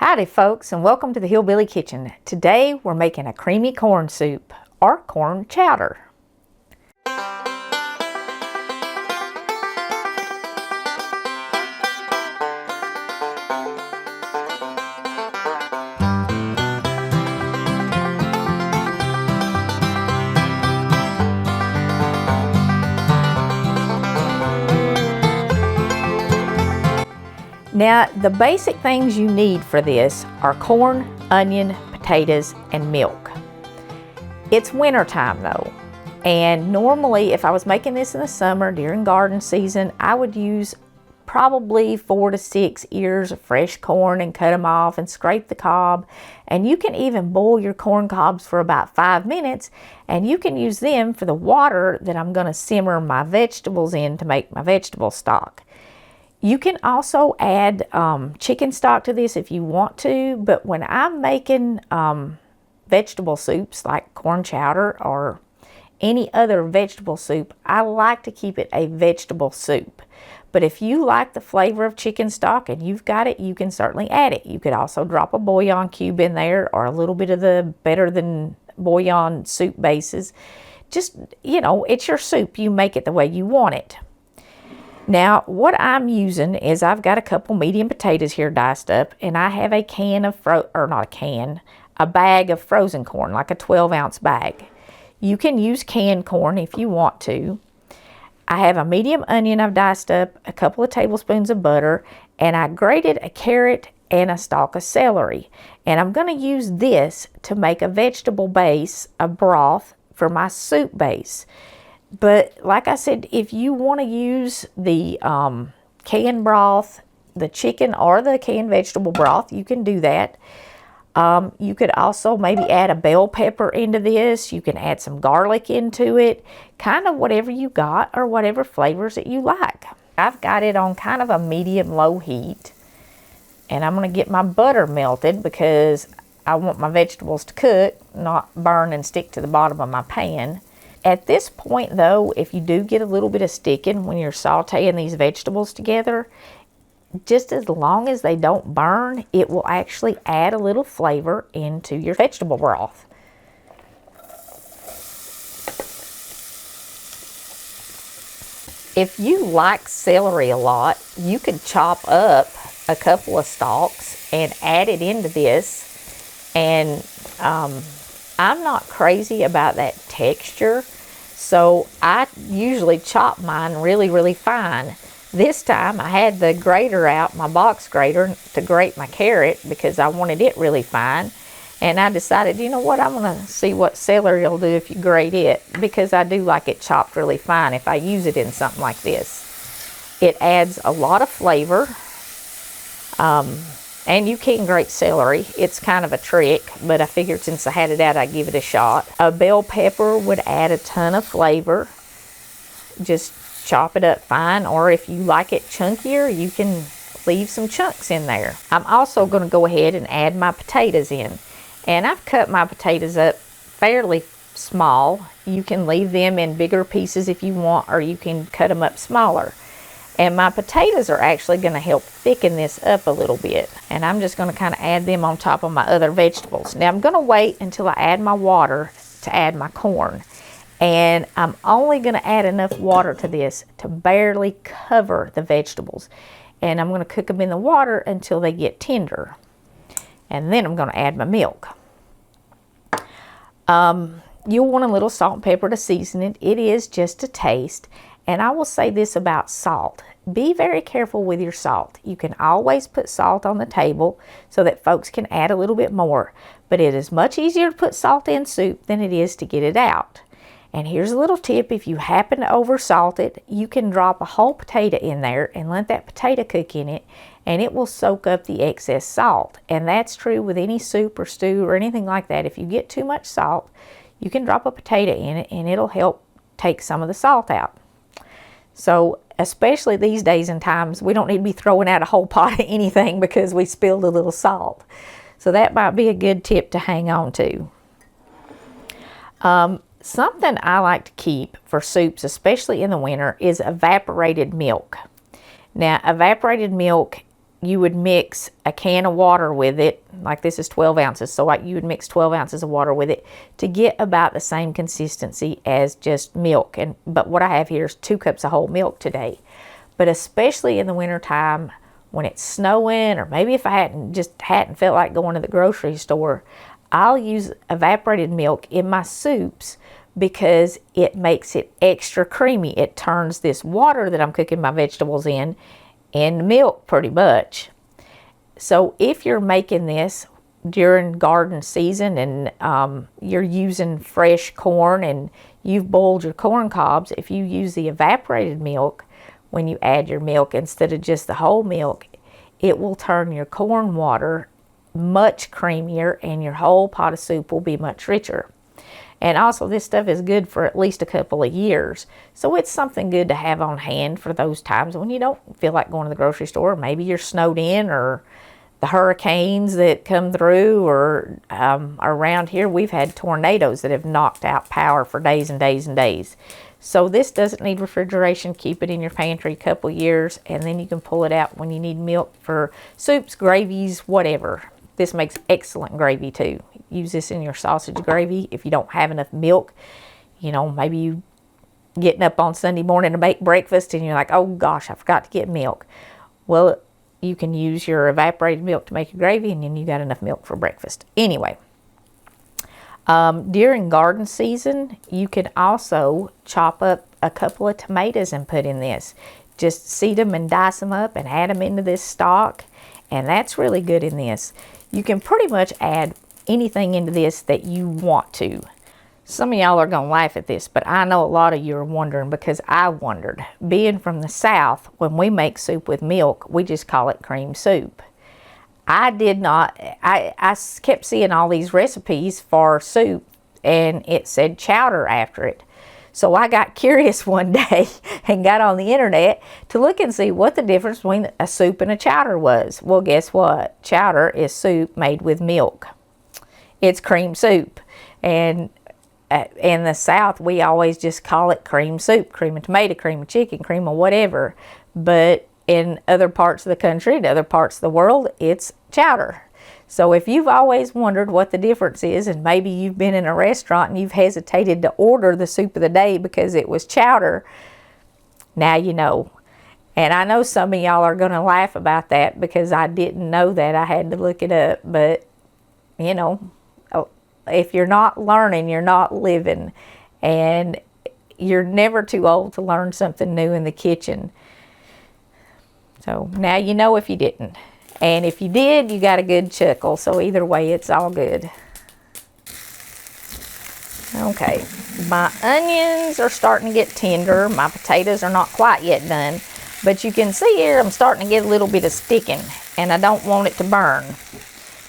Howdy folks, and welcome to the Hillbilly Kitchen. Today we're making a creamy corn soup or corn chowder. Now, the basic things you need for this are corn, onion, potatoes, and milk. It's winter time though, and normally if I was making this in the summer during garden season, I would use probably 4 to 6 ears of fresh corn and cut them off and scrape the cob. And you can even boil your corn cobs for about 5 minutes, and you can use them for the water that I'm going to simmer my vegetables in to make my vegetable stock. You can also add chicken stock to this if you want to, but when I'm making vegetable soups like corn chowder or any other vegetable soup, I like to keep it a vegetable soup. But if you like the flavor of chicken stock and you've got it, you can certainly add it. You could also drop a bouillon cube in there or a little bit of the better than bouillon soup bases. Just, you know, it's your soup. You make it the way you want it. Now, what I'm using is I've got a couple medium potatoes here diced up, and I have a can of, a bag of frozen corn, like a 12-ounce bag. You can use canned corn if you want to. I have a medium onion I've diced up, a couple of tablespoons of butter, and I grated a carrot and a stalk of celery. And I'm going to use this to make a vegetable base, a broth, for my soup base. But like I said, if you want to use the canned broth, the chicken or the canned vegetable broth, you can do that. You could also maybe add a bell pepper into this. You can add some garlic into it, kind of whatever you got or whatever flavors that you like. I've got it on kind of a medium-low heat, and I'm going to get my butter melted because I want my vegetables to cook, not burn and stick to the bottom of my pan. At this point though, if you do get a little bit of sticking when you're sauteing these vegetables together, just as long as they don't burn, it will actually add a little flavor into your vegetable broth. If you like celery a lot, you could chop up a couple of stalks and add it into this. And I'm not crazy about that texture, so I usually chop mine really fine. This time I had the grater out, my box grater, to grate my carrot because I wanted it really fine. And I decided, you know what, I'm going to see what celery will do if you grate it, because I do like it chopped really fine if I use it in something like this. It adds a lot of flavor. And you can grate celery. It's kind of a trick, but I figured since I had it out, I'd give it a shot. A bell pepper would add a ton of flavor. Just chop it up fine, or if you like it chunkier, you can leave some chunks in there. I'm also going to go ahead and add my potatoes in. And I've cut my potatoes up fairly small. You can leave them in bigger pieces if you want, or you can cut them up smaller. And my potatoes are actually going to help thicken this up a little bit. And I'm just going to kind of add them on top of my other vegetables. Now I'm going to wait until I add my water to add my corn. And I'm only going to add enough water to this to barely cover the vegetables. And I'm going to cook them in the water until they get tender. And then I'm going to add my milk. You'll want a little salt and pepper to season it. It is just a taste. And I will say this about salt. Be very careful with your salt. You can always put salt on the table so that folks can add a little bit more. But it is much easier to put salt in soup than it is to get it out. And here's a little tip. If you happen to over salt it, you can drop a whole potato in there and let that potato cook in it, and it will soak up the excess salt. And that's true with any soup or stew or anything like that. If you get too much salt, you can drop a potato in it and it'll help take some of the salt out. So especially these days and times, we don't need to be throwing out a whole pot of anything because we spilled a little salt. So that might be a good tip to hang on to. Something I like to keep for soups, especially in the winter, is evaporated milk. Now, evaporated milk you would mix a can of water with it. Like this is 12 ounces, so you would mix 12 ounces of water with it to get about the same consistency as just milk. But what I have here is 2 cups of whole milk today. But especially in the wintertime when it's snowing, or maybe if I hadn't felt like going to the grocery store, I'll use evaporated milk in my soups because it makes it extra creamy. It turns this water that I'm cooking my vegetables in into milk pretty much. So if you're making this during garden season and you're using fresh corn and you've boiled your corn cobs, if you use the evaporated milk when you add your milk instead of just the whole milk, it will turn your corn water much creamier and your whole pot of soup will be much richer. And also this stuff is good for at least a couple of years. So it's something good to have on hand for those times when you don't feel like going to the grocery store. Maybe you're snowed in, or the hurricanes that come through, or around here we've had tornadoes that have knocked out power for days and days and days. So this doesn't need refrigeration. Keep it in your pantry a couple years and then you can pull it out when you need milk for soups, gravies, whatever. This makes excellent gravy too. Use this in your sausage gravy if you don't have enough milk. You know, maybe you getting up on Sunday morning to make breakfast and you're like, oh gosh, I forgot to get milk. Well, you can use your evaporated milk to make your gravy and then you got enough milk for breakfast. Anyway, during garden season, you can also chop up a couple of tomatoes and put in this. Just seed them and dice them up and add them into this stock. And that's really good in this. You can pretty much add anything into this that you want to. Some of y'all are going to laugh at this, but I know a lot of you are wondering, because I wondered. Being from the South, when we make soup with milk, we just call it cream soup. I kept seeing all these recipes for soup and it said chowder after it. So I got curious one day and got on the internet to look and see what the difference between a soup and a chowder was. Well, guess what? Chowder is soup made with milk. It's cream soup. And in the South, we always just call it cream soup. Cream of tomato, cream of chicken, cream of whatever. But in other parts of the country, in other parts of the world, it's chowder. So if you've always wondered what the difference is, and maybe you've been in a restaurant and you've hesitated to order the soup of the day because it was chowder, now you know. And I know some of y'all are going to laugh about that because I didn't know that. I had to look it up. But, you know, if you're not learning, you're not living. And you're never too old to learn something new in the kitchen. So now you know if you didn't. And if you did, you got a good chuckle. So either way, it's all good. Okay, my onions are starting to get tender. My potatoes are not quite yet done. But you can see here, I'm starting to get a little bit of sticking. And I don't want it to burn.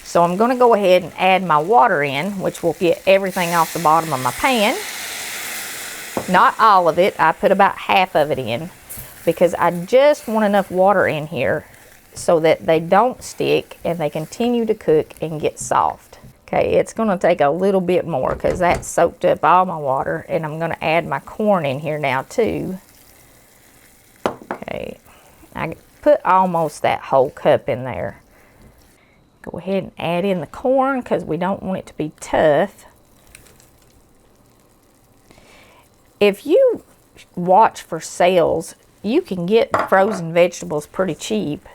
So I'm going to go ahead and add my water in, which will get everything off the bottom of my pan. Not all of it. I put about half of it in, because I just want enough water in here so that they don't stick and they continue to cook and get soft. Okay, it's going to take a little bit more because that soaked up all my water, and I'm going to add my corn in here now too. Okay, I put almost that whole cup in there. Go ahead and add in the corn because we don't want it to be tough. If you watch for sales, you can get frozen vegetables pretty cheap.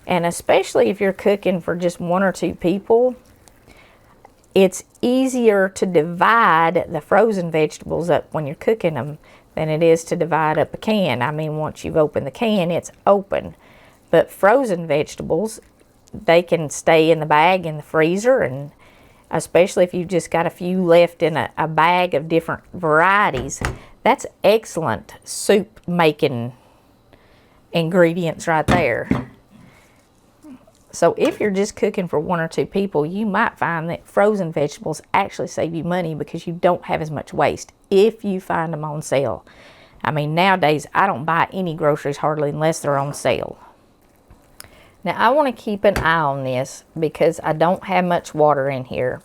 And especially if you're cooking for just 1 or 2 people, it's easier to divide the frozen vegetables up when you're cooking them than it is to divide up a can. I mean, once you've opened the can, it's open. But frozen vegetables, they can stay in the bag in the freezer, and especially if you've just got a few left in a bag of different varieties. That's excellent soup making ingredients right there. So if you're just cooking for 1 or 2 people, you might find that frozen vegetables actually save you money because you don't have as much waste if you find them on sale. I mean, nowadays I don't buy any groceries hardly unless they're on sale. Now I want to keep an eye on this because I don't have much water in here.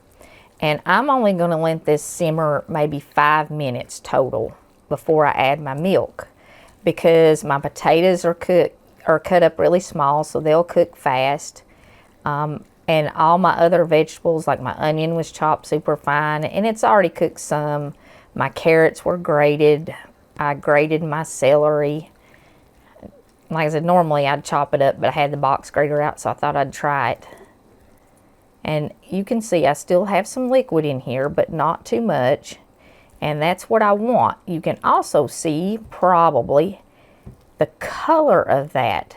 And I'm only going to let this simmer maybe 5 minutes total before I add my milk, because my potatoes are cooked are cut up really small, so they'll cook fast. And all my other vegetables, like my onion was chopped super fine, and it's already cooked some. My carrots were grated. I grated my celery. Like I said, normally I'd chop it up, but I had the box grater out, so I thought I'd try it. And you can see I still have some liquid in here, but not too much. And that's what I want. You can also see probably the color of that.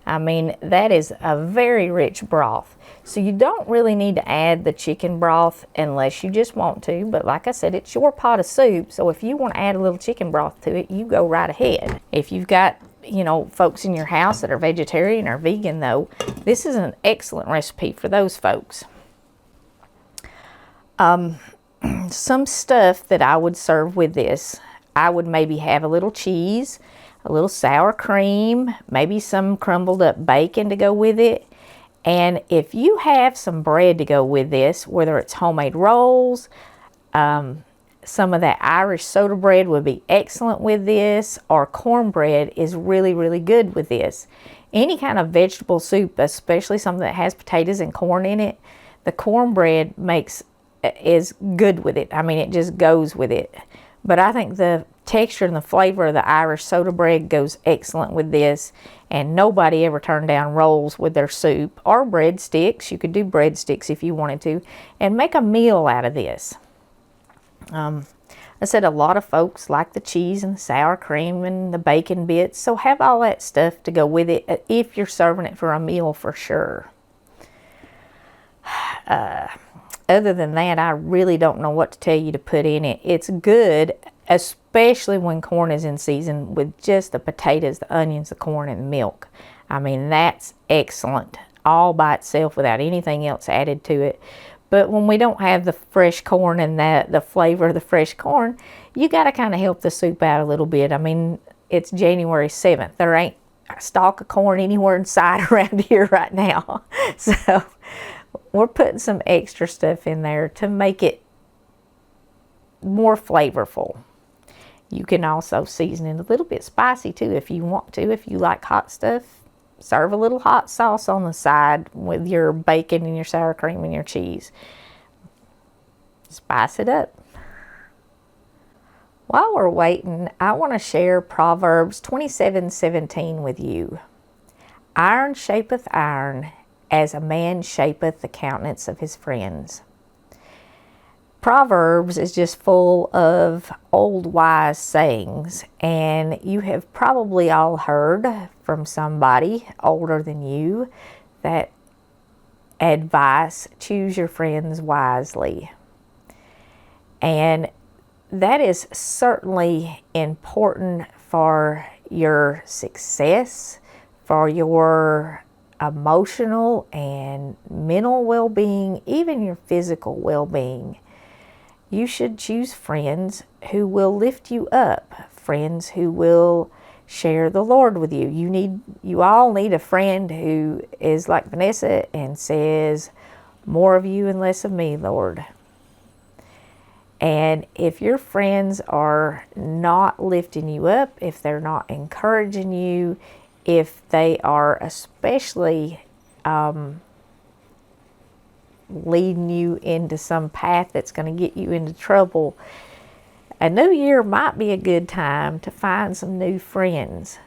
I mean, that is a very rich broth. So you don't really need to add the chicken broth unless you just want to. But like I said, it's your pot of soup. So if you want to add a little chicken broth to it, you go right ahead. If you've got, you know, folks in your house that are vegetarian or vegan though, this is an excellent recipe for those folks. Some stuff that I would serve with this, I would maybe have a little cheese, a little sour cream, maybe some crumbled up bacon to go with it. And if you have some bread to go with this, whether it's homemade rolls, some of that Irish soda bread would be excellent with this, or cornbread is really, really good with this. Any kind of vegetable soup, especially something that has potatoes and corn in it, the cornbread is good with it. I mean, it just goes with it. But I think the texture and the flavor of the Irish soda bread goes excellent with this. And nobody ever turned down rolls with their soup, or breadsticks. You could do breadsticks if you wanted to, and make a meal out of this. I said a lot of folks like the cheese and the sour cream and the bacon bits, so have all that stuff to go with it if you're serving it for a meal for sure. Other than that, I really don't know what to tell you to put in it. It's good, especially when corn is in season, with just the potatoes, the onions, the corn, and the milk. I mean, that's excellent all by itself without anything else added to it. But when we don't have the fresh corn and the flavor of the fresh corn, you got to kind of help the soup out a little bit. I mean, it's January 7th. There ain't a stalk of corn anywhere inside around here right now. So we're putting some extra stuff in there to make it more flavorful. You can also season it a little bit spicy too if you want to. If you like hot stuff, serve a little hot sauce on the side with your bacon and your sour cream and your cheese. Spice it up. While we're waiting, I want to share Proverbs 27:17 with you. Iron shapeth iron, as a man shapeth the countenance of his friends. Proverbs is just full of old wise sayings, and you have probably all heard from somebody older than you that advice, choose your friends wisely. And that is certainly important for your success, for your emotional and mental well-being, even your physical well-being. You should choose friends who will lift you up, friends who will share the Lord with you. You all need a friend who is like Vanessa and says, more of you and less of me, Lord. And if your friends are not lifting you up, if they're not encouraging you, if they are especially leading you into some path that's going to get you into trouble, a new year might be a good time to find some new friends.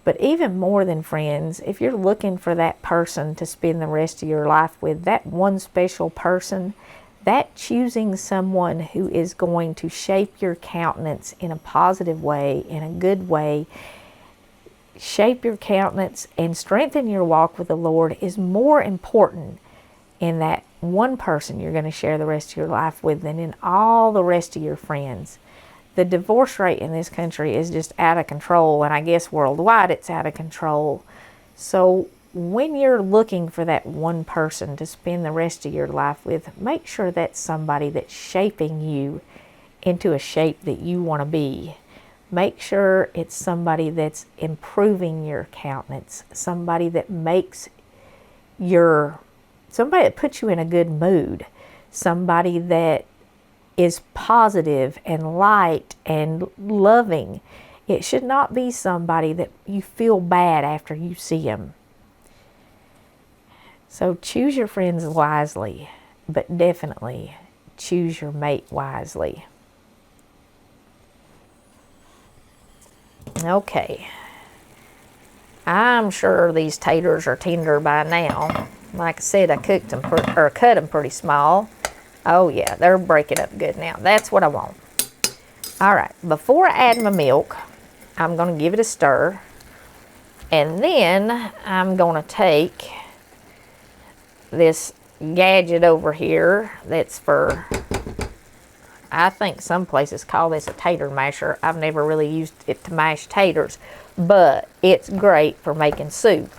But even more than friends, if you're looking for that person to spend the rest of your life with, that one special person, that choosing someone who is going to shape your countenance in a positive way, in a good way, shape your countenance and strengthen your walk with the Lord is more important in that one person you're going to share the rest of your life with than in all the rest of your friends. The divorce rate in this country is just out of control, and I guess worldwide it's out of control. So when you're looking for that one person to spend the rest of your life with, make sure that's somebody that's shaping you into a shape that you want to be. Make sure it's somebody that's improving your countenance, somebody that puts you in a good mood, somebody that is positive and light and loving. It should not be somebody that you feel bad after you see them. So choose your friends wisely, but definitely choose your mate wisely. Okay. I'm sure these taters are tender by now. Like I said, I cooked them or cut them pretty small. Oh yeah, they're breaking up good now. That's what I want. All right, before I add my milk, I'm going to give it a stir. And then I'm going to take this gadget over here that's for, I think some places call this a tater masher. I've never really used it to mash taters, but it's great for making soup.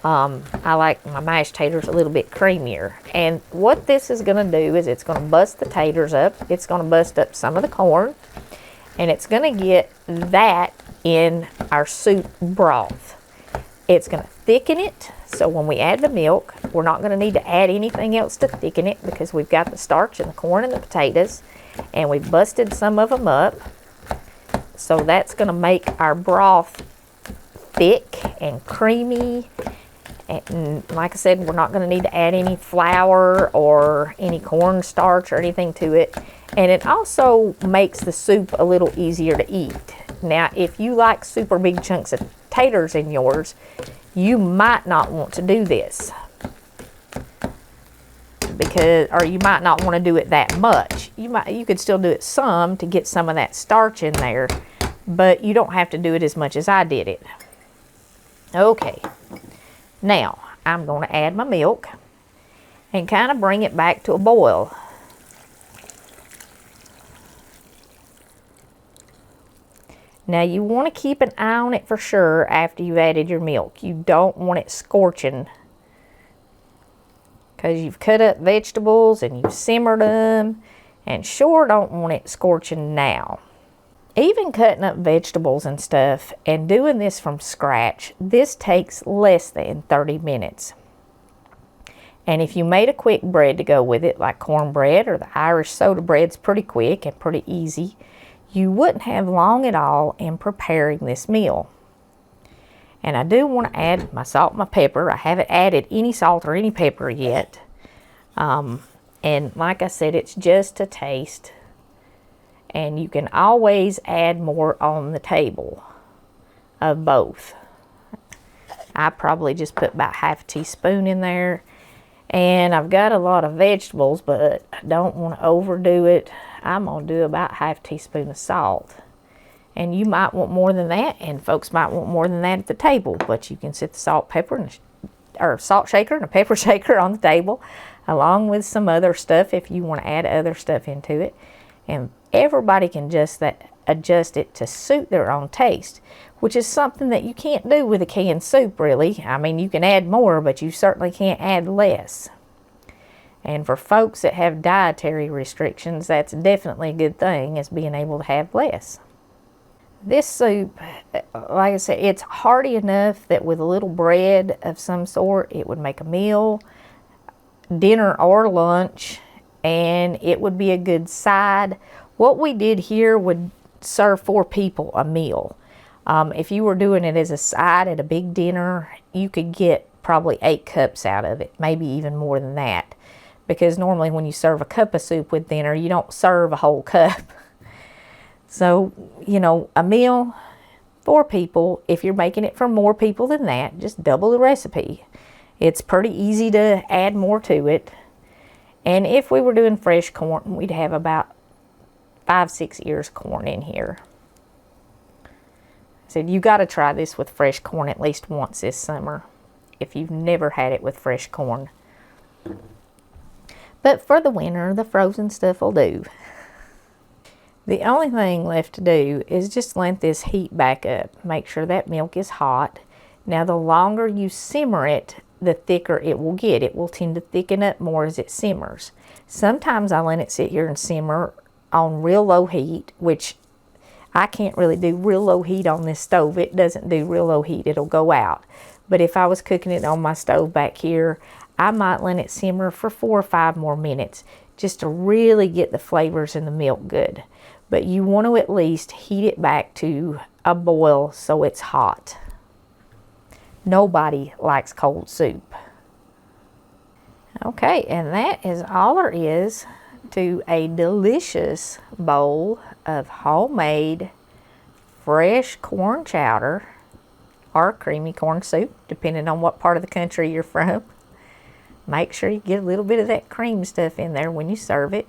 I like my mashed taters a little bit creamier. And what this is going to do is it's going to bust the taters up. It's going to bust up some of the corn. And it's going to get that in our soup broth. It's going to thicken it. So when we add the milk, we're not going to need to add anything else to thicken it because we've got the starch and the corn and the potatoes. And we've busted some of them up. So that's going to make our broth thick and creamy. And like I said, we're not going to need to add any flour or any cornstarch or anything to it. And it also makes the soup a little easier to eat. Now, if you like super big chunks of taters in yours, you might not want to do this. Or you might not want to do it that much. You could still do it some to get some of that starch in there, but you don't have to do it as much as I did it. Okay, now I'm going to add my milk and kind of bring it back to a boil. Now you want to keep an eye on it for sure after you've added your milk. You don't want it scorching because you've cut up vegetables and you've simmered them, and sure don't want it scorching now. Even cutting up vegetables and stuff and doing this from scratch, this takes less than 30 minutes. And if you made a quick bread to go with it, like cornbread or the Irish soda bread's pretty quick and pretty easy, you wouldn't have long at all in preparing this meal. And I do want to add my salt and my pepper. I haven't added any salt or any pepper yet. And like I said, it's just a taste. And you can always add more on the table of both. I probably just put about half a teaspoon in there. And I've got a lot of vegetables, but I don't want to overdo it. I'm going to do about half a teaspoon of salt. And you might want more than that, and folks might want more than that at the table. But you can set the salt, pepper, or salt shaker and a pepper shaker on the table, along with some other stuff if you want to add other stuff into it. And everybody can just adjust it to suit their own taste, which is something that you can't do with a canned soup, really. I mean, you can add more, but you certainly can't add less. And for folks that have dietary restrictions, that's definitely a good thing, is being able to have less. This soup, like I said, it's hearty enough that with a little bread of some sort, it would make a meal, dinner or lunch, and it would be a good side. What we did here would serve 4 people a meal. If you were doing it as a side at a big dinner, you could get probably 8 cups out of it, maybe even more than that. Because normally when you serve a cup of soup with dinner, you don't serve a whole cup. So, you know, a meal, 4 people. If you're making it for more people than that, just double the recipe. It's pretty easy to add more to it. And if we were doing fresh corn, we'd have about 5-6 ears of corn in here. I said, you got to try this with fresh corn at least once this summer, if you've never had it with fresh corn. But for the winter, the frozen stuff will do. The only thing left to do is just let this heat back up. Make sure that milk is hot. Now, the longer you simmer it, the thicker it will get. It will tend to thicken up more as it simmers. Sometimes I let it sit here and simmer on real low heat, which I can't really do real low heat on this stove. It doesn't do real low heat. It'll go out. But if I was cooking it on my stove back here, I might let it simmer for 4 or 5 more minutes just to really get the flavors in the milk good. But you want to at least heat it back to a boil so it's hot. Nobody likes cold soup. Okay, and that is all there is to a delicious bowl of homemade fresh corn chowder or creamy corn soup, depending on what part of the country you're from. Make sure you get a little bit of that cream stuff in there when you serve it.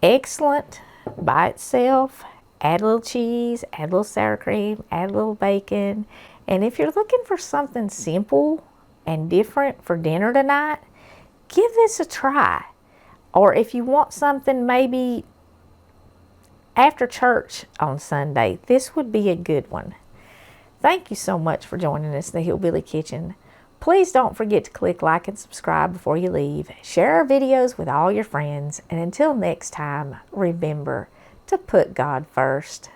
Excellent by itself. Add a little cheese, add a little sour cream, add a little bacon. And if you're looking for something simple and different for dinner tonight, give this a try. Or if you want something maybe after church on Sunday, this would be a good one. Thank you so much for joining us in the Hillbilly Kitchen. Please don't forget to click like and subscribe before you leave. Share our videos with all your friends. And until next time, remember to put God first.